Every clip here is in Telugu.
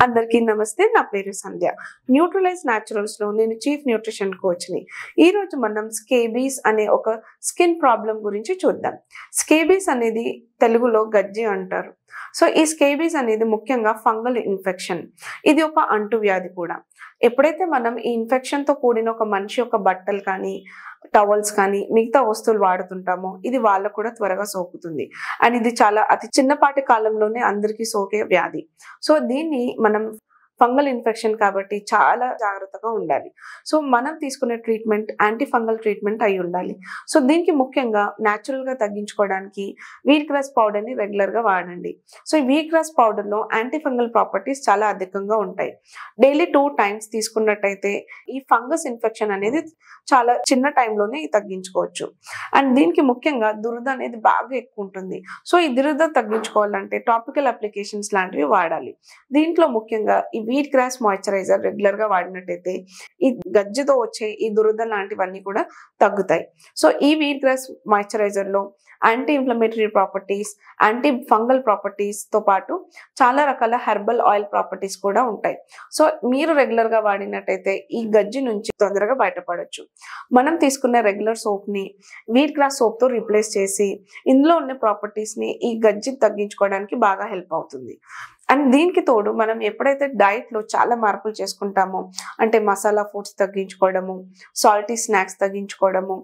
అందరికీ నమస్తే. నా పేరు సంధ్య. న్యూట్రలైజ్ న్యాచురల్స్ లో నేను చీఫ్ న్యూట్రిషన్ కోచ్ ని. ఈ రోజు మనం స్కేబీస్ అనే ఒక స్కిన్ ప్రాబ్లం గురించి చూద్దాం. స్కేబీస్ అనేది తెలుగులో గజ్జి అంటారు. సో ఈ స్కేబీస్ అనేది ముఖ్యంగా ఫంగల్ ఇన్ఫెక్షన్. ఇది ఒక అంటువ్యాధి కూడా. ఎప్పుడైతే మనం ఈ ఇన్ఫెక్షన్ తో కూడిన ఒక మనిషి యొక్క బట్టలు కానీ, టవల్స్ కానీ, మిగతా వస్తువులు వాడుతుంటామో ఇది వాళ్ళకు కూడా త్వరగా సోకుతుంది. అండ్ ఇది చాలా అతి చిన్నపాటి కాలంలోనే అందరికీ సోకే వ్యాధి. సో దీన్ని మనం ఫంగల్ ఇన్ఫెక్షన్ కాబట్టి చాలా జాగ్రత్తగా ఉండాలి. సో మనం తీసుకునే ట్రీట్మెంట్ యాంటీ ఫంగల్ ట్రీట్మెంట్ అయి ఉండాలి. సో దీనికి ముఖ్యంగా న్యాచురల్ గా తగ్గించుకోవడానికి వీట్ గ్రాస్ పౌడర్ ని రెగ్యులర్ గా వాడండి. సో ఈ వీట్ గ్రాస్ పౌడర్ లో యాంటీ ఫంగల్ ప్రాపర్టీస్ చాలా అధికంగా ఉంటాయి. డైలీ 2 times తీసుకున్నట్టయితే ఈ ఫంగస్ ఇన్ఫెక్షన్ అనేది చాలా చిన్న టైంలోనే తగ్గించుకోవచ్చు. అండ్ దీనికి ముఖ్యంగా దురద అనేది బాగా ఎక్కువ ఉంటుంది. సో ఈ దురద తగ్గించుకోవాలంటే టాపికల్ అప్లికేషన్స్ లాంటివి వాడాలి. దీంట్లో ముఖ్యంగా ఈ వీట్ గ్రాస్ మాయిశ్చరైజర్ రెగ్యులర్ గా వాడినట్టయితే ఈ గజ్జితో వచ్చే ఈ దురద లాంటివన్నీ కూడా తగ్గుతాయి. సో ఈ వీట్ గ్రాస్ మాయిశ్చరైజర్ లో anti inflammatory properties, anti fungal properties తో పాటు చాలా రకాల హెర్బల్ ఆయిల్ ప్రాపర్టీస్ కూడా ఉంటాయి. సో మీరు రెగ్యులర్ గా వాడినట్టయితే ఈ గజ్జి నుంచి తొందరగా బయటపడొచ్చు. మనం తీసుకున్న రెగ్యులర్ సోప్ ని వీట్ గ్రాస్ సోప్ తో రీప్లేస్ చేసి ఇందులో ఉన్న ప్రాపర్టీస్ ని ఈ గజ్జి తగ్గించుకోవడానికి బాగా హెల్ప్ అవుతుంది. అండ్ దీనికి తోడు మనం ఎప్పుడైతే డైట్ లో చాలా మార్పులు చేసుకుంటామో, అంటే మసాలా ఫుడ్స్ తగ్గించుకోవడము, సాల్టీ స్నాక్స్ తగ్గించుకోవడము,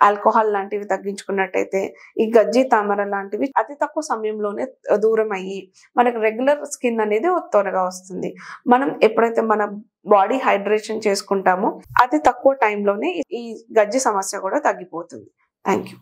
ఆల్కహాల్ లాంటివి తగ్గించుకున్నట్టయితే ఈ గజ్జి తామర లాంటివి అతి తక్కువ సమయంలోనే దూరం అయ్యి మనకు రెగ్యులర్ స్కిన్ అనేది త్వరగా వస్తుంది. మనం ఎప్పుడైతే మన బాడీ హైడ్రేషన్ చేసుకుంటామో అతి తక్కువ టైంలోనే ఈ గజ్జి సమస్య కూడా తగ్గిపోతుంది. Thank you.